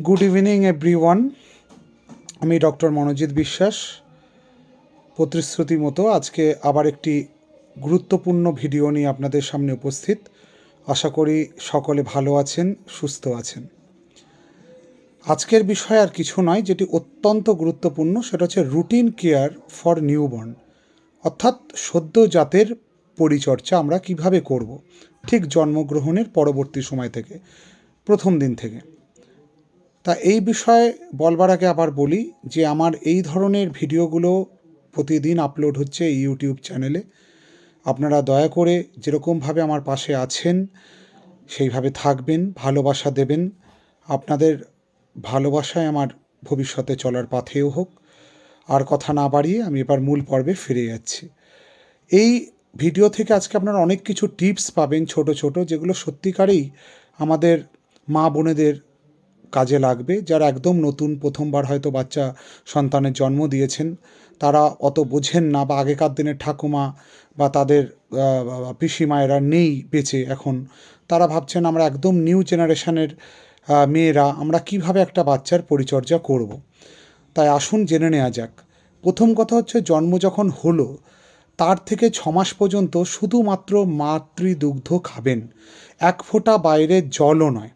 Good evening everyone. আমি doctor Manojit বিশ্বাস। প্রতিশ্রুতি মতো আজকে আবার একটি গুরুত্বপূর্ণ ভিডিও নিয়ে আপনাদের সামনে উপস্থিত। আশা করি সকলে ভালো আছেন, সুস্থ আছেন। আজকের বিষয় আর কিছু নয়, যেটি অত্যন্ত গুরুত্বপূর্ণ, সেটা হচ্ছে রুটিন কেয়ার ফর নিউবর্ন, অর্থাৎ সদ্যজাতের পরিচর্যা আমরা কিভাবে করব ঠিক জন্মগ্রহণের পরবর্তী সময় থেকে, প্রথম দিন থেকে। তা এই বিষয়ে বলবার আগে আবার বলি যে আমার এই ধরনের ভিডিওগুলো প্রতিদিন আপলোড হচ্ছে এই ইউটিউব চ্যানেলে। আপনারা দয়া করে যেরকমভাবে আমার পাশে আছেন সেইভাবে থাকবেন, ভালোবাসা দেবেন। আপনাদের ভালোবাসায় আমার ভবিষ্যতে চলার পাথেয় হোক। আর কথা না বাড়িয়ে আমি এবার মূল পর্বে ফিরে যাচ্ছি। এই ভিডিও থেকে আজকে আপনারা অনেক কিছু টিপস পাবেন, ছোট ছোট, যেগুলো সত্যিকারেই আমাদের মা বোনেদের কাজে লাগবে। যারা একদম নতুন, প্রথমবার হয়তো বাচ্চা সন্তানের জন্ম দিয়েছেন, তারা অত বোঝেন না, বা আগেকার দিনের ঠাকুমা বা তাদের পিসিমায়েরা নেই বেঁচে এখন, তারা ভাবছেন আমরা একদম নিউ জেনারেশনের মেয়েরা, আমরা কিভাবে একটা বাচ্চার পরিচর্যা করব। তাই আসুন জেনে নেওয়া যাক। প্রথম কথা হচ্ছে, জন্ম যখন হলো তার থেকে 6 মাস পর্যন্ত শুধুমাত্র মাতৃদুগ্ধ খাবেন, এক ফোঁটা বাইরের জলও নয়।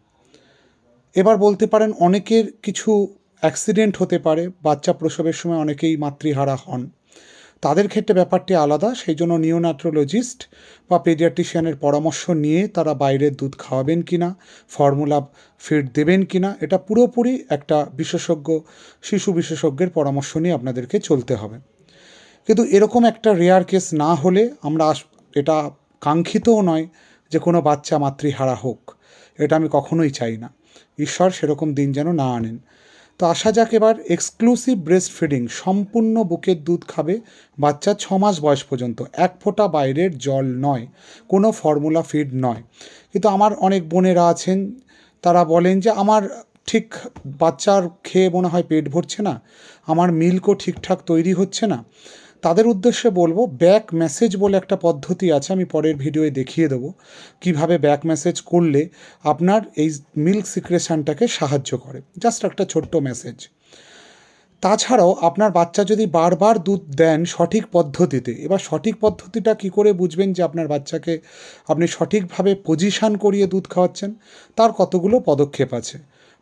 এবার বলতে পারেন অনেকের কিছু অ্যাক্সিডেন্ট হতে পারে, বাচ্চা প্রসবের সময় অনেকেই মাতৃহারা হন, তাদের ক্ষেত্রে ব্যাপারটি আলাদা। সেই জন্য নিওনাট্রোলজিস্ট বা পেডিয়াট্রিশিয়ানের পরামর্শ নিয়ে তারা বাইরের দুধ খাওয়াবেন কিনা, ফর্মুলা ফিড দেবেন কিনা, এটা পুরোপুরি একটা বিশেষজ্ঞ, শিশু বিশেষজ্ঞের পরামর্শ নিয়ে আপনাদেরকে চলতে হবে। কিন্তু এরকম একটা রেয়ার কেস না হলে আমরা, এটা কাঙ্ক্ষিতও নয় যে কোনো বাচ্চা মাতৃহারা হোক, এটা আমি কখনোই চাই না। ঈশ্বর সেরকম দিন যেন না আনেন। তো আসা যাক এবার এক্সক্লুসিভ ব্রেস্ট ফিডিং, সম্পূর্ণ বুকের দুধ খাবে বাচ্চা 6 মাস বয়স পর্যন্ত, এক ফোঁটা বাইরের জল নয়, কোনো ফর্মুলা ফিড নয়। কিন্তু আমার অনেক বোনেরা আছেন, তারা বলেন যে আমার ঠিক বাচ্চার খেয়ে মনে হয় পেট ভরছে না, আমার মিল্কও ঠিকঠাক তৈরি হচ্ছে না। তাদের উদ্দেশ্যে বলবো, ব্যাক মেসেজ বলে একটা পদ্ধতি আছে, আমি পরের ভিডিওয়ে দেখিয়ে দেবো কিভাবে ব্যাক মেসেজ করলে আপনার এই মিল্ক সিক্রেশনটাকে সাহায্য করে। জাস্ট একটা ছোট্ট মেসেজ। তাছাড়াও আপনার বাচ্চা যদি বারবার দুধ দেন সঠিক পদ্ধতিতে, এবার সঠিক পদ্ধতিটা কি করে বুঝবেন যে আপনার বাচ্চাকে আপনি সঠিকভাবে পজিশান করিয়ে দুধ খাওয়াচ্ছেন, তার কতগুলো পদক্ষেপ আছে।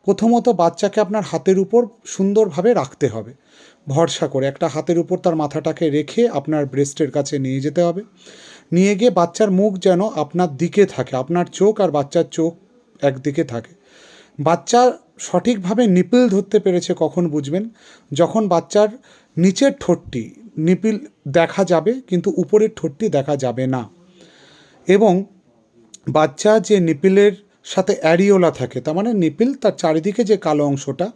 প্রথমত, বাচ্চাকে আপনার হাতের উপর সুন্দরভাবে রাখতে হবে, ভরসা করে একটা হাতের উপর তার মাথাটাকে রেখে আপনার ব্রেস্টের কাছে নিয়ে যেতে হবে। নিয়ে গিয়ে বাচ্চার মুখ যেন আপনার দিকে থাকে, আপনার চোখ আর বাচ্চার চোখ একদিকে থাকে। বাচ্চা সঠিকভাবে নিপিল ধরতে পেরেছে কখন বুঝবেন, যখন বাচ্চার নিচের ঠোঁটটি নিপিল দেখা যাবে কিন্তু উপরের ঠোঁটটি দেখা যাবে না, এবং বাচ্চা যে নিপিলের সাথে অ্যারিওলা থাকে, তার মানে নিপিল তার চারিদিকে যে কালো অংশটা,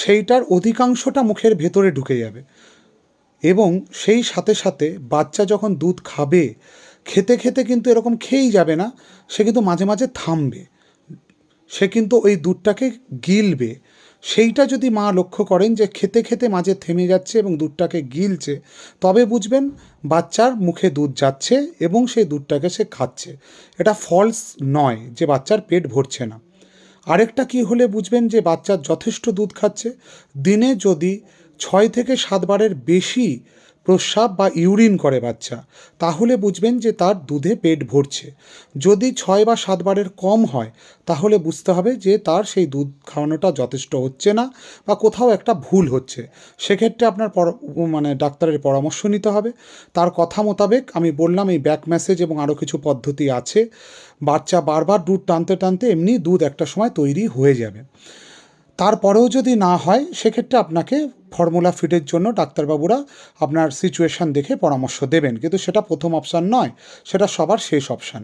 সেইটার অধিকাংশটা মুখের ভেতরে ঢুকে যাবে। এবং সেই সাথে সাথে বাচ্চা যখন দুধ খাবে, খেতে খেতে কিন্তু এরকম খেয়েই যাবে না, সে কিন্তু মাঝে মাঝে থামবে, সে কিন্তু ওই দুধটাকে গিলবে। সেইটা যদি মা লক্ষ্য করেন যে খেতে খেতে মাঝে থেমে যাচ্ছে এবং দুধটাকে গিলছে, তবে বুঝবেন বাচ্চার মুখে দুধ যাচ্ছে এবং সেই দুধটাকে সে খাচ্ছে। এটা ফলস নয় যে বাচ্চার পেট ভরছে না। আরেকটা কি হলে বুঝবেন যে বাচ্চা যথেষ্ট দুধ খাচ্ছে, দিনে যদি 6 থেকে 7 বারের বেশি প্রস্রাব বা ইউরিন করে বাচ্চা, তাহলে বুঝবেন যে তার দুধে পেট ভরছে। যদি 6 বা 7 বারের কম হয়, তাহলে বুঝতে হবে যে তার সেই দুধ খাওয়ানোটা যথেষ্ট হচ্ছে না বা কোথাও একটা ভুল হচ্ছে। সেক্ষেত্রে আপনার ডাক্তারের পরামর্শ নিতে হবে। তার কথা মোতাবেক আমি বললাম এই ব্যাক মেসেজ এবং আরও কিছু পদ্ধতি আছে। বাচ্চা বারবার দুধ টানতে টানতে এমনি দুধ একটা সময় তৈরি হয়ে যাবে। তারপরেও যদি না হয়, সেক্ষেত্রে আপনাকে ফর্মুলা ফিডের জন্য ডাক্তারবাবুরা আপনার সিচুয়েশান দেখে পরামর্শ দেবেন, কিন্তু সেটা প্রথম অপশান নয়, সেটা সবার শেষ অপশান।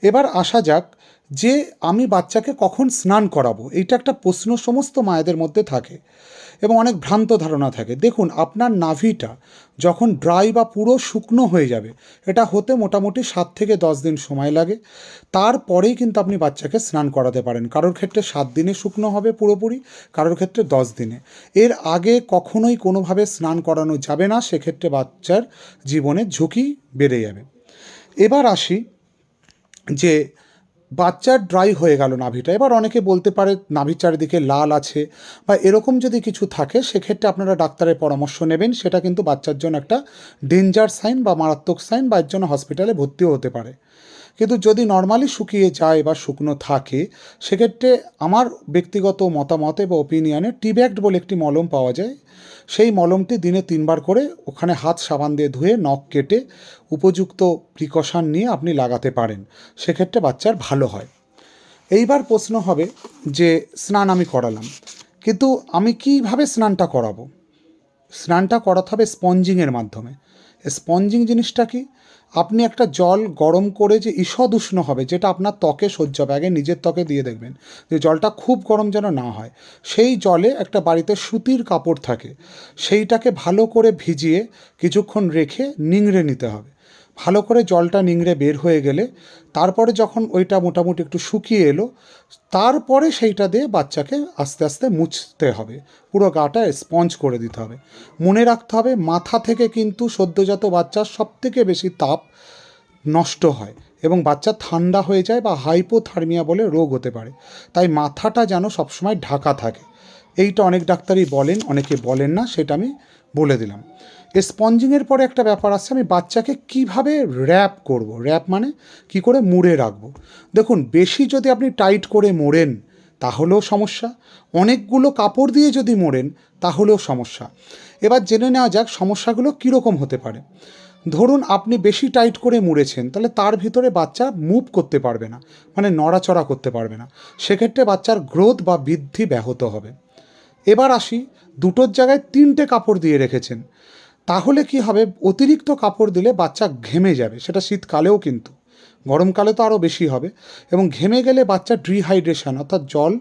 এবার আসা যাক যে আমি বাচ্চাকে কখন স্নান করাবো, এইটা একটা প্রশ্ন সমস্ত মায়েদের মধ্যে থাকে এবং অনেক ভ্রান্ত ধারণা থাকে। দেখুন, আপনার নাভিটা যখন ড্রাই বা পুরো শুকনো হয়ে যাবে, এটা হতে মোটামুটি 7 থেকে 10 দিন সময় লাগে, তারপরেই কিন্তু আপনি বাচ্চাকে স্নান করাতে পারেন। কারোর ক্ষেত্রে 7 দিনে শুকনো হবে পুরোপুরি, কারোর ক্ষেত্রে 10 দিনে। এর আগে কখনোই কোনোভাবে স্নান করানো যাবে না, সেক্ষেত্রে বাচ্চার জীবনের ঝুঁকি বেড়ে যাবে। এবার আসি যে বাচ্চার ড্রাই হয়ে গেল নাভিটা, এবার অনেকে বলতে পারে নাভির চারিদিকে লাল আছে বা এরকম যদি কিছু থাকে, সেক্ষেত্রে আপনারা ডাক্তারের পরামর্শ নেবেন। সেটা কিন্তু বাচ্চার জন্য একটা ডেঞ্জার সাইন বা মারাত্মক সাইন, বা এর জন্য হসপিটালে ভর্তিও হতে পারে। কিন্তু যদি নর্মালি শুকিয়ে যায় বা শুকনো থাকে, সেক্ষেত্রে আমার ব্যক্তিগত মতামতে বা ওপিনিয়নে টিব্যাক্ট বলে একটি মলম পাওয়া যায়। সেই মলমটি দিনে 3বার করে ওখানে হাত সাবান দিয়ে ধুয়ে নখ কেটে উপযুক্ত প্রিকশন নিয়ে আপনি লাগাতে পারেন, সেক্ষেত্রে বাচ্চার ভালো হয়। এইবার প্রশ্ন হবে যে স্নান আমি করালাম, কিন্তু আমি কিভাবে স্নানটা করাবো? স্নানটা করাতে হবে স্পঞ্জিংয়ের মাধ্যমে। স্পঞ্জিং জিনিসটা কি? আপনি একটা জল গরম করে যে ঈষৎ উষ্ণ হবে, যেটা আপনার ত্বকে সহ্য হবে, আগে নিজের ত্বকে দিয়ে দেখবেন যে জলটা খুব গরম যেন না হয়। সেই জলে একটা বাড়িতে সুতির কাপড় থাকে, সেইটাকে ভালো করে ভিজিয়ে কিছুক্ষণ রেখে নিংড়ে নিতে হবে। ভালো করে জলটা নিংড়ে বের হয়ে গেলে তারপরে যখন ওইটা মোটামুটি একটু শুকিয়ে এলো, তারপরে সেইটা দিয়ে বাচ্চাকে আস্তে আস্তে মুছতে হবে, পুরো গাটা স্পঞ্জ করে দিতে হবে। মনে রাখতে হবে মাথা থেকে কিন্তু সদ্যোজাত বাচ্চার সবথেকে বেশি তাপ নষ্ট হয় এবং বাচ্চা ঠান্ডা হয়ে যায় বা হাইপোথার্মিয়া বলে রোগ হতে পারে। তাই মাথাটা যেন সবসময় ঢাকা থাকে। এইটা অনেক ডাক্তারই বলেন, অনেকে বলেন না, সেটা আমি বলে দিলাম। স্পঞ্জিংয়ের পরে একটা ব্যাপার আছে, আমি বাচ্চাকে কিভাবে র্যাপ করব। র্যাপ মানে কি করে মুড়ে রাখবো। দেখুন, বেশি যদি আপনি টাইট করে মোড়েন তাহলেও সমস্যা, অনেকগুলো কাপড় দিয়ে যদি মোড়েন তাহলেও সমস্যা। এবার জেনে নেওয়া যাক সমস্যাগুলো কীরকম হতে পারে। ধরুন আপনি বেশি টাইট করে মুড়েছেন, তাহলে তার ভিতরে বাচ্চা মুভ করতে পারবে না, মানে নড়াচড়া করতে পারবে না। সেক্ষেত্রে বাচ্চার গ্রোথ বা বৃদ্ধি ব্যাহত হবে। এবার আসি, দুটোর জায়গায় 3টে কাপড় দিয়ে রেখেছেন, তাহলে কি হবে? অতিরিক্ত কাপড় দিলে বাচ্চা ঘেমে যাবে, সেটা শীতকালেও, কিন্তু গরমকালে তো আরও বেশি হবে। এবং ঘেমে গেলে বাচ্চা ডিহাইড্রেশন অর্থাৎ জল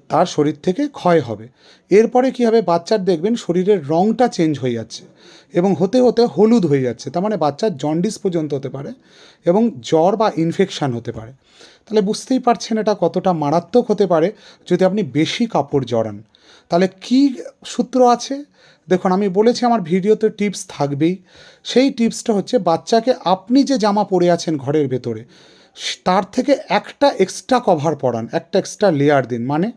তার শরীর থেকে ক্ষয় হবে। এরপরে কি হবে? বাচ্চার দেখবেন শরীরের রঙটা চেঞ্জ হয়ে যাচ্ছে এবং হতে হতে হলুদ হয়ে যাচ্ছে, তার মানে বাচ্চার জন্ডিস পর্যন্ত হতে পারে এবং জ্বর বা ইনফেকশান হতে পারে। তাহলে বুঝতেই পারছেন এটা কতটা মারাত্মক হতে পারে যদি আপনি বেশি কাপড় জড়ান। তাহলে কি সূত্র আছে? দেখুন, আমি বলেছি আমার ভিডিওতে টিপস থাকবেই। সেই টিপসটা হচ্ছে, বাচ্চাকে আপনি যে জামা পরে আছেন ঘরের ভেতরে, তার থেকে একটা এক্সট্রা কভার পরান, একটা এক্সট্রা লেয়ার দিন। মানে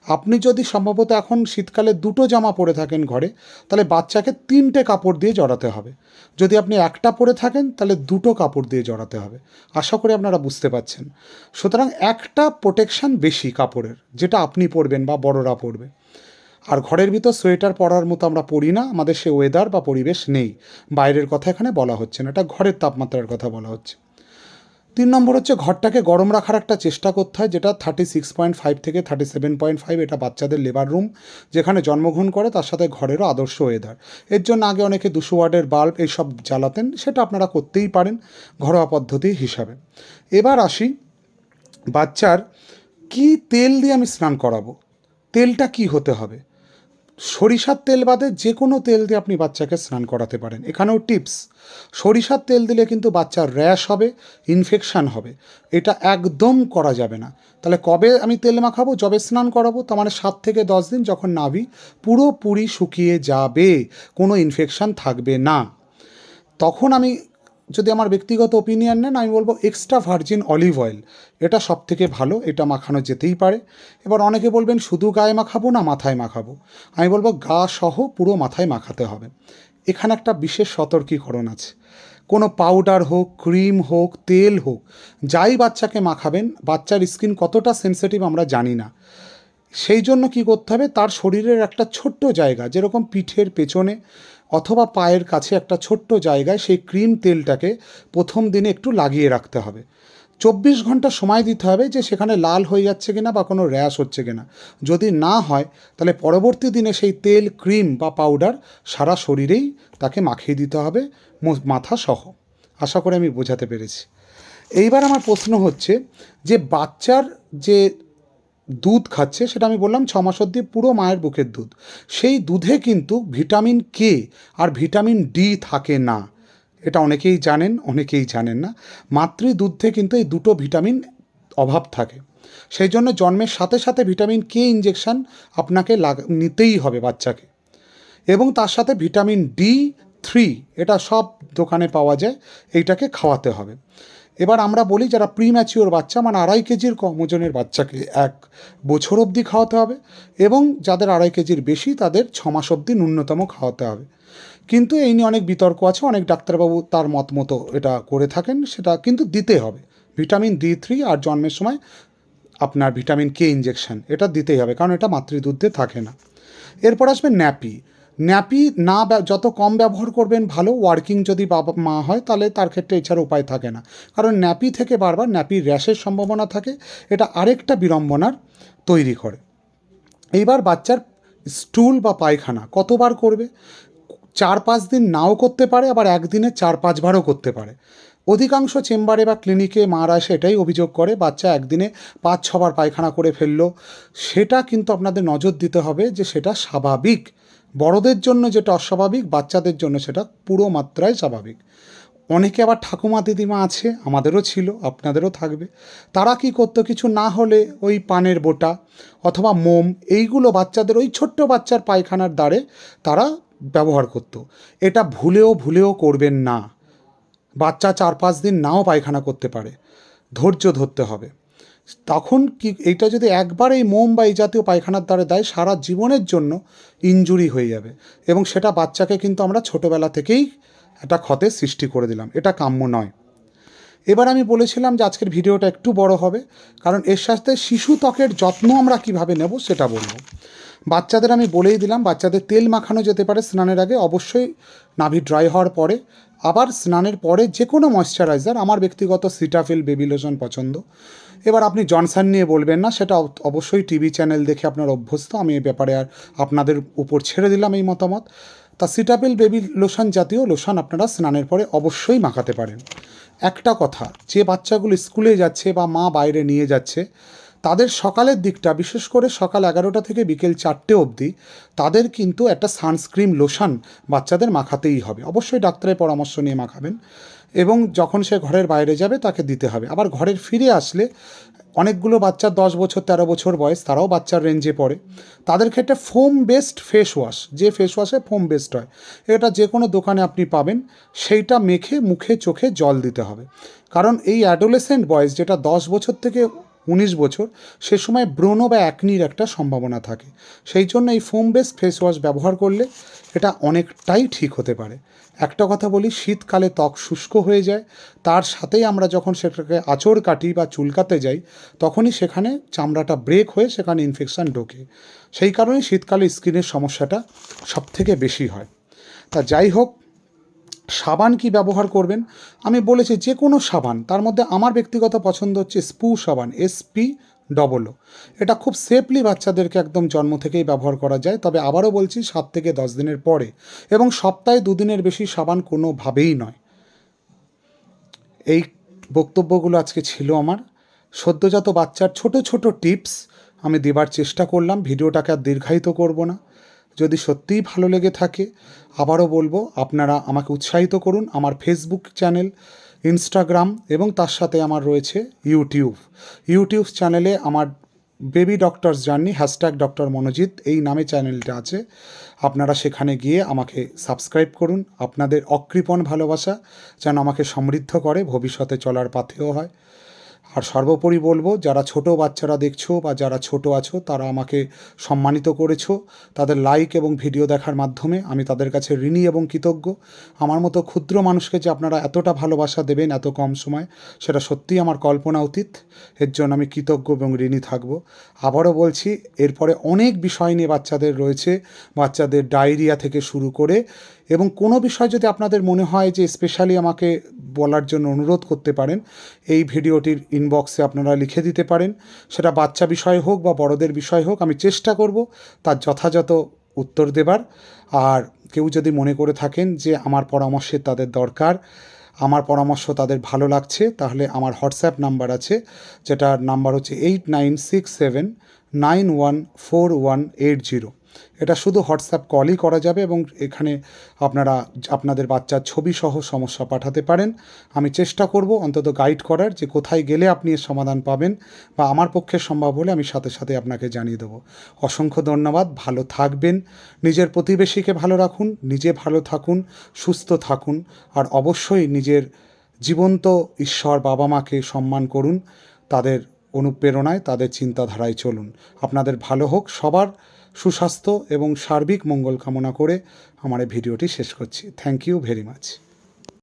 আপনি যদি সম্ভবত এখন শীতকালে 2টো জামা পরে থাকেন ঘরে, তাহলে বাচ্চাকে 3টে কাপড় দিয়ে জড়াতে হবে। যদি আপনি একটা পরে থাকেন তাহলে 2টো কাপড় দিয়ে জড়াতে হবে। আশা করি আপনারা বুঝতে পারছেন। সুতরাং একটা প্রোটেকশান বেশি কাপড়ের, যেটা আপনি পরবেন বা বড়রা পরবে। আর ঘরের ভিতর সোয়েটার পরার মতো আমরা পরি না, আমাদের সে ওয়েদার বা পরিবেশ নেই। বাইরের কথা এখানে বলা হচ্ছে না, এটা ঘরের তাপমাত্রার কথা বলা হচ্ছে। 3 নম্বর হচ্ছে, ঘরটাকে গরম রাখার একটা চেষ্টা করতে হয়, যেটা 36.5 থেকে 37.5, এটা বাচ্চাদের লেবার রুম যেখানে জন্মগ্রহণ করে, তার সাথে ঘরেরও আদর্শ ওয়েদার। এর জন্য আগে অনেকে 200 ওয়াটের বাল্ব এইসব জ্বালাতেন, সেটা আপনারা করতেই পারেন ঘরোয়া পদ্ধতি হিসাবে। এবার আসি, বাচ্চার কি তেল দিয়ে আমি স্নান করাবো। তেলটা কি হতে হবে? সরিষার তেল বাদে যে কোনো তেল দিয়ে আপনি বাচ্চাকে স্নান করাতে পারেন। এখানেও টিপস, সরিষার তেল দিলে কিন্তু বাচ্চার র্যাশ হবে, ইনফেকশান হবে, এটা একদম করা যাবে না। তাহলে কবে আমি তেল মাখাবো? যবে স্নান করাবো, তার মানে 7 থেকে 10 দিন, যখন নাভি পুরোপুরি শুকিয়ে যাবে, কোনো ইনফেকশান থাকবে না, তখন আমি, যদি আমার ব্যক্তিগত ওপিনিয়ন নেন, আমি বলবো এক্সট্রা ভার্জিন অলিভ অয়েল, এটা সব থেকে ভালো, এটা মাখানো যেতেই পারে। এবার অনেকে বলবেন শুধু গায়ে মাখাবো না মাথায় মাখাবো। আমি বলবো গা সহ পুরো মাথায় মাখাতে হবে। এখানে একটা বিশেষ সতর্কীকরণ আছে, কোনো পাউডার হোক, ক্রিম হোক, তেল হোক, যাই বাচ্চাকে মাখাবেন, বাচ্চার স্কিন কতটা সেনসিটিভ আমরা জানি না। সেই জন্য কী করতে হবে, তার শরীরের একটা ছোট্ট জায়গা, যেরকম পিঠের পেছনে অথবা পায়ের কাছে একটা ছোট্ট জায়গায় সেই ক্রিম তেলটাকে প্রথম দিনে একটু লাগিয়ে রাখতে হবে। 24 ঘন্টা সময় দিতে হবে যে সেখানে লাল হয়ে যাচ্ছে কিনা বা কোনো র্যাশ হচ্ছে কিনা। যদি না হয়, তাহলে পরবর্তী দিনে সেই তেল, ক্রিম বা পাউডার সারা শরীরেই তাকে মাখিয়ে দিতে হবে, মাথা সহ। আশা করি আমি বোঝাতে পেরেছি। এইবার আমার প্রশ্ন হচ্ছে যে বাচ্চার যে দুধ খাচ্ছে, সেটা আমি বললাম 6 মাস অবধি পুরো মায়ের বুকের দুধ, সেই দুধে কিন্তু ভিটামিন কে আর ভিটামিন ডি থাকে না। এটা অনেকেই জানেন, অনেকেই জানেন না। মাতৃ দুধে কিন্তু এই দুটো ভিটামিন অভাব থাকে। সেই জন্য জন্মের সাথে সাথে ভিটামিন কে ইঞ্জেকশান আপনাকে নিতেই হবে বাচ্চাকে, এবং তার সাথে ভিটামিন D3, এটা সব দোকানে পাওয়া যায়, এইটাকে খাওয়াতে হবে। এবার আমরা বলি যারা প্রিম্যাচিওর বাচ্চা মানে 2.5 কেজির কম ওজনের বাচ্চাকে 1 বছর অবধি খাওয়াতে হবে, এবং যাদের 2.5 কেজির বেশি তাদের 6 মাস অবধি ন্যূনতম খাওয়াতে হবে। কিন্তু এই নিয়ে অনেক বিতর্ক আছে, অনেক ডাক্তারবাবু তার মত মতো এটা করে থাকেন, সেটা কিন্তু দিতে হবে। ভিটামিন D3 আর জন্মের সময় আপনার ভিটামিন K ইঞ্জেকশন এটা দিতেই হবে, কারণ এটা মাতৃদুগ্ধে থাকে না। এরপর আসবে ন্যাপি। ন্যাপি যত কম ব্যবহার করবেন ভালো। ওয়ার্কিং যদি বাবা মা হয় তাহলে তার ক্ষেত্রে এছাড়া উপায় থাকে না, কারণ ন্যাপি থেকে বারবার ন্যাপির র্যাশের সম্ভাবনা থাকে, এটা আরেকটা বিড়ম্বনার তৈরি করে। এইবার বাচ্চার স্টুল বা পায়খানা কতবার করবে? 4-5 দিন নাও করতে পারে, আবার একদিনে 4-5 বারও করতে পারে। অধিকাংশ চেম্বারে বা ক্লিনিকে মারা এসে এটাই অভিযোগ করে বাচ্চা একদিনে 5-6 বার পায়খানা করে ফেললো। সেটা কিন্তু আপনাদের নজর দিতে হবে যে সেটা স্বাভাবিক। বড়দের জন্য যেটা অস্বাভাবিক, বাচ্চাদের জন্য সেটা পুরো মাত্রায় স্বাভাবিক। অনেকে আবার ঠাকুমা দিদিমা আছে, আমাদেরও ছিল, আপনাদেরও থাকবে। তারা কি করতো, কিছু না হলে ওই পানের বোঁটা অথবা মোম এইগুলো বাচ্চাদের ওই ছোট্ট বাচ্চার পায়খানার দ্বারে তারা ব্যবহার করতো। এটা ভুলেও করবেন না। বাচ্চা 4-5 দিন নাও পায়খানা করতে পারে, ধৈর্য ধরতে হবে। তখন কি এইটা যদি একবার এই মোম বা এই জাতীয় পায়খানার দ্বারে দেয়, সারা জীবনের জন্য ইনজুরি হয়ে যাবে, এবং সেটা বাচ্চাকে কিন্তু আমরা ছোটোবেলা থেকেই একটা ক্ষতের সৃষ্টি করে দিলাম। এটা কাম্য নয়। এবার আমি বলেছিলাম যে আজকের ভিডিওটা একটু বড় হবে, কারণ এর সাথে শিশু ত্বকের যত্ন আমরা কিভাবে নেব সেটা বলবো। বাচ্চাদের আমি বলেই দিলাম, বাচ্চাদের তেল মাখানো যেতে পারে স্নানের আগে, অবশ্যই নাভি ড্রাই হওয়ার পরে। আবার স্নানের পরে যে কোনো ময়শ্চারাইজার, আমার ব্যক্তিগত সিটাফিল বেবি লোশন পছন্দ। এবার আপনি জনসন নিয়ে বলবেন না, সেটা অবশ্যই টিভি চ্যানেল দেখে আপনার অভ্যস্ত, আমি এই ব্যাপারে আর আপনাদের উপর ছেড়ে দিলাম এই মতামত। তা সিটাফিল বেবি লোশন জাতীয় লোশন আপনারা স্নানের পরে অবশ্যই মাখাতে পারেন। একটা কথা, যে বাচ্চাগুলো স্কুলে যাচ্ছে বা মা বাইরে নিয়ে যাচ্ছে, তাদের সকালের দিকটা, বিশেষ করে সকাল 11টা থেকে বিকেল 4টে অবধি তাদের কিন্তু একটা সানস্ক্রিন লোশন বাচ্চাদের মাখাতেই হবে। অবশ্যই ডাক্তারের পরামর্শ নিয়ে মাখাবেন, এবং যখন সে ঘরের বাইরে যাবে তাকে দিতে হবে। আবার ঘরের ফিরে আসলে অনেকগুলো বাচ্চা 10 বছর 13 বছর বয়স, তারাও বাচ্চার রেঞ্জে পড়ে, তাদের ক্ষেত্রে ফোম বেসড ফেস ওয়াশ, যে ফেস ওয়াশে ফোম বেসড হয়, এটা যে কোনো দোকানে আপনি পাবেন, সেইটা মেখে মুখে চোখে জল দিতে হবে। কারণ এই অ্যাডোলেসেন্ট বয়স, যেটা 10 বছর থেকে 19 বছর, সে সময় ব্রণ বা অ্যাকনির একটা সম্ভাবনা থাকে। সেই জন্য এই ফোম বেসড ফেস ওয়াশ ব্যবহার করলে এটা অনেকটাই ঠিক হতে পারে। একটা কথা বলি, শীতকালে ত্বক শুষ্ক হয়ে যায়, তার সাথেই আমরা যখন সেটাকে আঁচড় কাটি বা চুলকাতে যাই, তখনই সেখানে চামড়াটা ব্রেক হয়ে সেখানে ইনফেকশান ঢোকে। সেই কারণেই শীতকালে স্কিনের সমস্যাটা সবথেকে বেশি হয়। তা যাই হোক, সাবান কি ব্যবহার করবেন আমি বলেছি, যে কোনো সাবান। তার মধ্যে আমার ব্যক্তিগত পছন্দ হচ্ছে স্পু সাবান, SPOO। এটা খুব সেফলি বাচ্চাদেরকে একদম জন্ম থেকেই ব্যবহার করা যায়। তবে আবারও বলছি, 7 থেকে 10 দিনের পরে, এবং সপ্তাহে 2 দিনের বেশি সাবান কোনোভাবেই নয়। এই বক্তব্যগুলো আজকে ছিল আমার। সদ্যজাত বাচ্চার ছোট ছোট টিপস আমি দেবার চেষ্টা করলাম, ভিডিওটাকে আর দীর্ঘায়িত করব না। যদি সত্যিই ভালো লেগে থাকে, আবারও বলবো, আপনারা আমাকে উৎসাহিত করুন। আমার ফেসবুক চ্যানেল, ইনস্টাগ্রাম, এবং তার সাথে আমার রয়েছে ইউটিউব চ্যানেলে আমার baby doctor's journey #doctor Manojit এই নামে চ্যানেলটা আছে। আপনারা সেখানে গিয়ে আমাকে সাবস্ক্রাইব করুন। আপনাদের অকৃপণ ভালোবাসা যেন আমাকে সমৃদ্ধ করে, ভবিষ্যতে চলার পাথেয় হয়। আর সর্বোপরি বলবো, যারা ছোট বাচ্চারা দেখছো বা যারা ছোট আছো, তারা আমাকে সম্মানিত করেছো তাদের লাইক এবং ভিডিও দেখার মাধ্যমে, আমি তাদের কাছে ঋণী এবং কৃতজ্ঞ। আমার মতো ক্ষুদ্র মানুষকে যে আপনারা এতটা ভালোবাসা দেবেন এত কম সময়, সেটা সত্যিই আমার কল্পনা অতীত। এর জন্য আমি কৃতজ্ঞ এবং ঋণী থাকবো। আবারও বলছি, এরপরে অনেক বিষয় নিয়ে বাচ্চাদের রয়েছে, বাচ্চাদের ডায়রিয়া থেকে শুরু করে, এবং কোনো বিষয় যদি আপনাদের মনে হয় যে স্পেশালি আমাকে বলার জন্য অনুরোধ করতে পারেন, এই ভিডিওটির ইনবক্সে আপনারা লিখে দিতে পারেন। সেটা বাচ্চা বিষয় হোক বা বড়দের বিষয় হোক, আমি চেষ্টা করব তার যথাযথ উত্তর দেবার। আর কেউ যদি মনে করে থাকেন যে আমার পরামর্শে তাদের দরকার, আমার পরামর্শ তাদের ভালো লাগছে, তাহলে আমার হোয়াটসঅ্যাপ নাম্বার আছে, যেটার নাম্বার হচ্ছে 8967914180। এটা শুধু হোয়াটসঅ্যাপ কলই করা যাবে, এবং এখানে আপনারা আপনাদের বাচ্চার ছবি সহ সমস্যা পাঠাতে পারেন। আমি চেষ্টা করব অন্তত গাইড করার, যে কোথায় গেলে আপনি এর সমাধান পাবেন, বা আমার পক্ষে সম্ভব হলে আমি সাথে সাথে আপনাকে জানিয়ে দেবো। অসংখ্য ধন্যবাদ। ভালো থাকবেন, নিজের প্রতিবেশীকে ভালো রাখুন, নিজে ভালো থাকুন, সুস্থ থাকুন, আর অবশ্যই নিজের জীবন্ত ঈশ্বর বাবা মাকে সম্মান করুন, তাদের অনুপ্রেরণায় তাদের চিন্তাধারায় চলুন। আপনাদের ভালো হোক, সবার সুস্বাস্থ্য এবং সার্বিক মঙ্গল কামনা করে আমার এই ভিডিওটি শেষ করছি। Thank you very much.